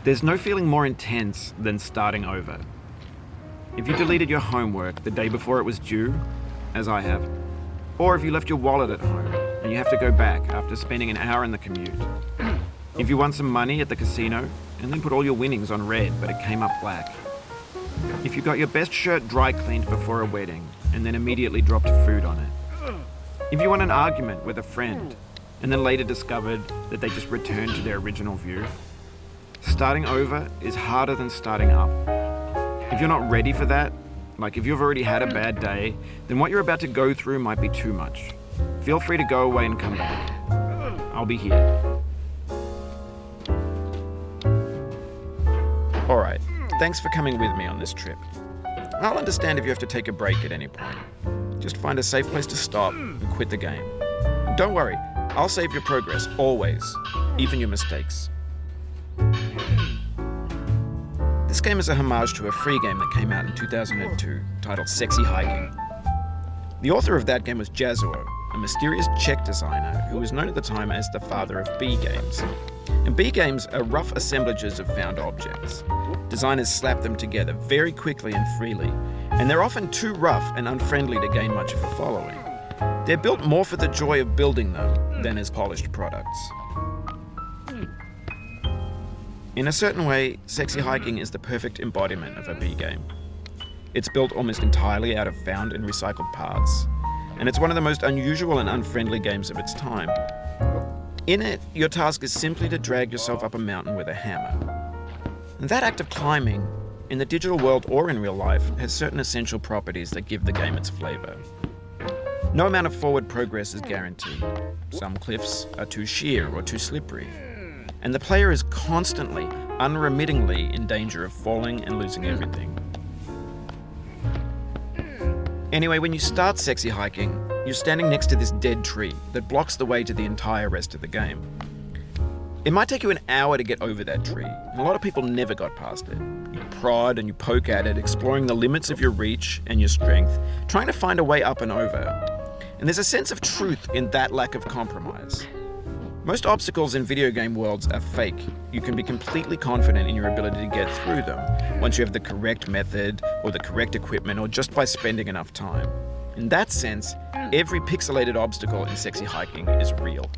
There's no feeling more intense than starting over. If you deleted your homework the day before it was due, as I have, or if you left your wallet at home and you have to go back after spending an hour in the commute. If you won some money at the casino and then put all your winnings on red but it came up black. If you got your best shirt dry cleaned before a wedding and then immediately dropped food on it. If you won an argument with a friend and then later discovered that they just returned to their original view. Starting over is harder than starting up. If you're not ready for that, like if you've already had a bad day, then what you're about to go through might be too much. Feel free to go away and come back. I'll be here. Alright, thanks for coming with me on this trip. I'll understand if you have to take a break at any point. Just find a safe place to stop and quit the game. Don't worry, I'll save your progress, always, even your mistakes. This game is a homage to a free game that came out in 2002 titled Sexy Hiking. The author of that game was Jazuo, a mysterious Czech designer who was known at the time as the father of B games. And B games are rough assemblages of found objects. Designers slap them together very quickly and freely, and they're often too rough and unfriendly to gain much of a following. They're built more for the joy of building them than as polished products. In a certain way, Sexy Hiking is the perfect embodiment of a B game. It's built almost entirely out of found and recycled parts, and it's one of the most unusual and unfriendly games of its time. In it, your task is simply to drag yourself up a mountain with a hammer. And that act of climbing, in the digital world or in real life, has certain essential properties that give the game its flavor. No amount of forward progress is guaranteed. Some cliffs are too sheer or too slippery. And the player is constantly, unremittingly in danger of falling and losing everything. Anyway, when you start Sexy Hiking, you're standing next to this dead tree that blocks the way to the entire rest of the game. It might take you an hour to get over that tree, and a lot of people never got past it. You prod and you poke at it, exploring the limits of your reach and your strength, trying to find a way up and over. And there's a sense of truth in that lack of compromise. Most obstacles in video game worlds are fake. You can be completely confident in your ability to get through them once you have the correct method or the correct equipment or just by spending enough time. In that sense, every pixelated obstacle in Sexy Hiking is real.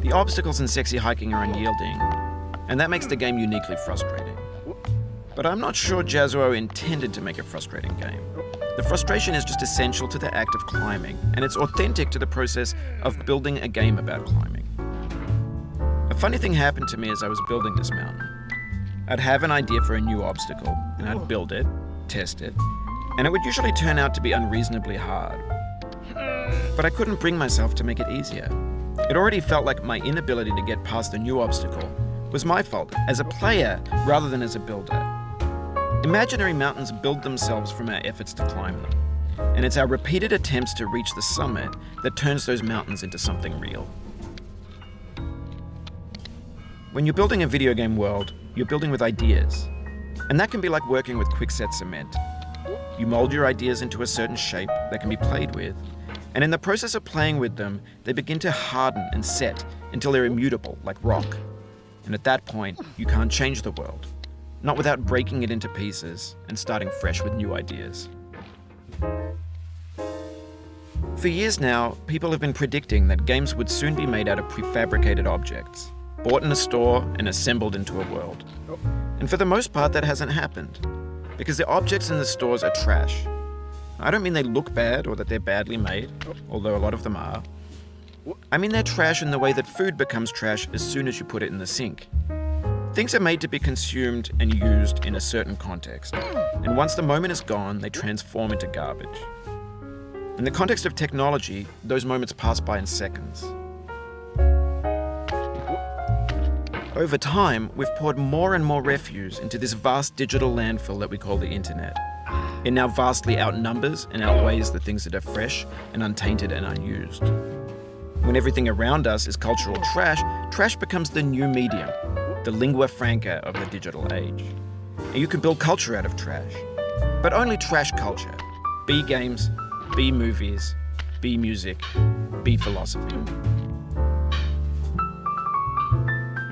The obstacles in Sexy Hiking are unyielding, and that makes the game uniquely frustrating. But I'm not sure Jazuo intended to make a frustrating game. The frustration is just essential to the act of climbing, and it's authentic to the process of building a game about climbing. A funny thing happened to me as I was building this mountain. I'd have an idea for a new obstacle, and I'd build it, test it, and it would usually turn out to be unreasonably hard. But I couldn't bring myself to make it easier. It already felt like my inability to get past a new obstacle was my fault as a player rather than as a builder. Imaginary mountains build themselves from our efforts to climb them, and it's our repeated attempts to reach the summit that turns those mountains into something real. When you're building a video game world, you're building with ideas, and that can be like working with quickset cement. You mold your ideas into a certain shape that can be played with, and in the process of playing with them, they begin to harden and set until they're immutable, like rock. And at that point, you can't change the world. Not without breaking it into pieces and starting fresh with new ideas. For years now, people have been predicting that games would soon be made out of prefabricated objects, bought in a store and assembled into a world. And for the most part, that hasn't happened, because the objects in the stores are trash. I don't mean they look bad or that they're badly made, although a lot of them are. I mean they're trash in the way that food becomes trash as soon as you put it in the sink. Things are made to be consumed and used in a certain context, and once the moment is gone, they transform into garbage. In the context of technology, those moments pass by in seconds. Over time, we've poured more and more refuse into this vast digital landfill that we call the internet. It now vastly outnumbers and outweighs the things that are fresh and untainted and unused. When everything around us is cultural trash, trash becomes the new medium, the lingua franca of the digital age. And you can build culture out of trash, but only trash culture. B games, B movies, B music, B philosophy.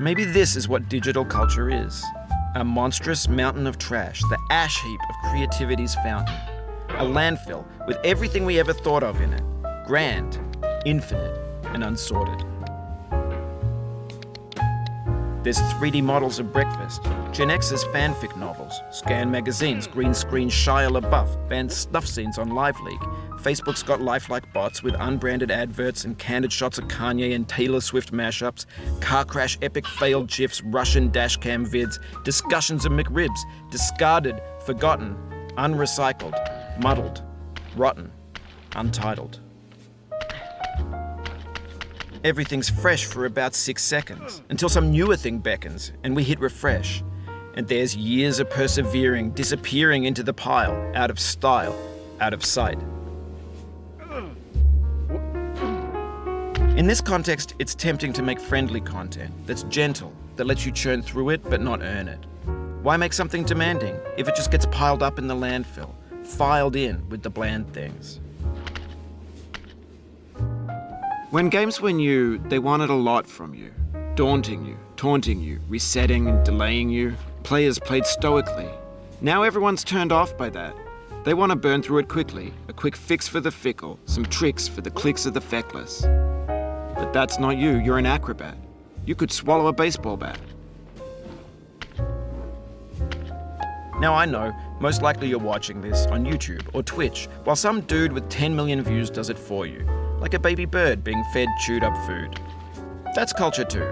Maybe this is what digital culture is. A monstrous mountain of trash, the ash heap of creativity's fountain. A landfill with everything we ever thought of in it. Grand, infinite, and unsorted. There's 3D models of breakfast, Gen X's fanfic novels, scan magazines, green screen Shia LaBeouf, banned snuff scenes on LiveLeak. Facebook's got lifelike bots with unbranded adverts and candid shots of Kanye and Taylor Swift mashups, car crash epic failed GIFs, Russian dashcam vids, discussions of McRibs, discarded, forgotten, unrecycled, muddled, rotten, untitled. Everything's fresh for about 6 seconds, until some newer thing beckons and we hit refresh. And there's years of persevering disappearing into the pile, out of style, out of sight. In this context, it's tempting to make friendly content that's gentle, that lets you churn through it but not earn it. Why make something demanding if it just gets piled up in the landfill, filed in with the bland things? When games were new, they wanted a lot from you. Daunting you, taunting you, resetting and delaying you. Players played stoically. Now everyone's turned off by that. They want to burn through it quickly, a quick fix for the fickle, some tricks for the clicks of the feckless. But that's not you, you're an acrobat. You could swallow a baseball bat. Now I know, most likely you're watching this on YouTube or Twitch, while some dude with 10 million views does it for you. Like a baby bird being fed chewed up food. That's culture too.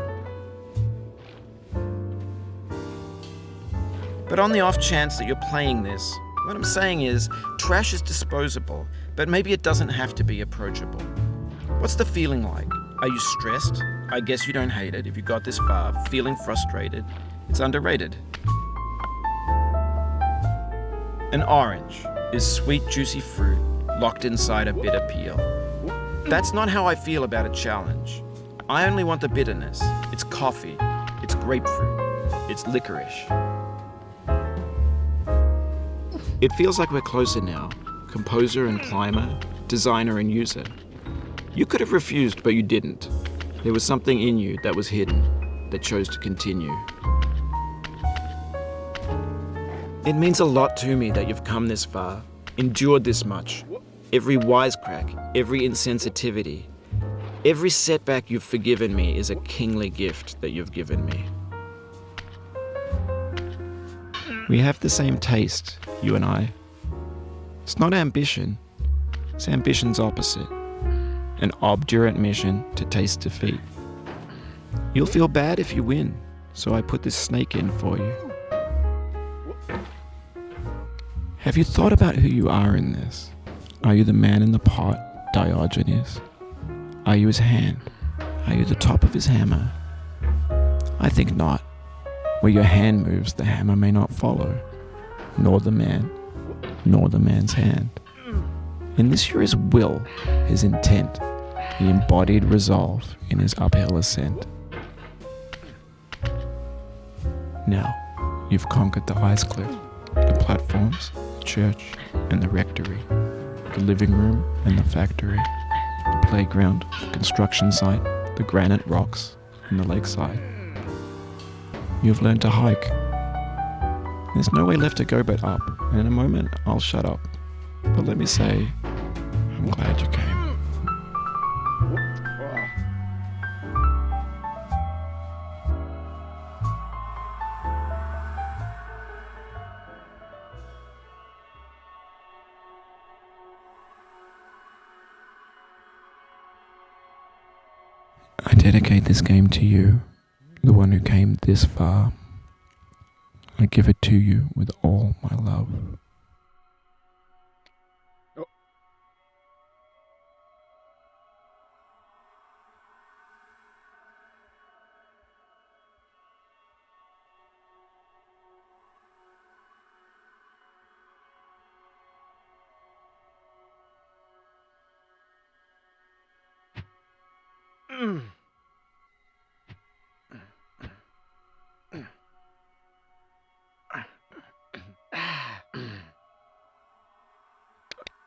But on the off chance that you're playing this, what I'm saying is, trash is disposable, but maybe it doesn't have to be approachable. What's the feeling like? Are you stressed? I guess you don't hate it if you got this far. Feeling frustrated? It's underrated. An orange is sweet, juicy fruit locked inside a bitter peel. That's not how I feel about a challenge. I only want the bitterness. It's coffee. It's grapefruit. It's licorice. It feels like we're closer now. Composer and climber, designer and user. You could have refused, but you didn't. There was something in you that was hidden, that chose to continue. It means a lot to me that you've come this far, endured this much. Every wisecrack, every insensitivity, every setback you've forgiven me is a kingly gift that you've given me. We have the same taste, you and I. It's not ambition, it's ambition's opposite. An obdurate mission to taste defeat. You'll feel bad if you win, so I put this snake in for you. Have you thought about who you are in this? Are you the man in the pot, Diogenes? Are you his hand? Are you the top of his hammer? I think not. Where your hand moves, the hammer may not follow, nor the man, nor the man's hand. In this you're his will, his intent, the embodied resolve in his uphill ascent. Now, you've conquered the ice cliff, the platforms, the church, and the rectory. The living room and the factory, the playground, the construction site, the granite rocks, and the lakeside. You've learned to hike. There's no way left to go but up, and in a moment I'll shut up. But let me say, I'm glad you came. I dedicate this game to you, the one who came this far. I give it to you with all my love.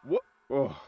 What? Oh.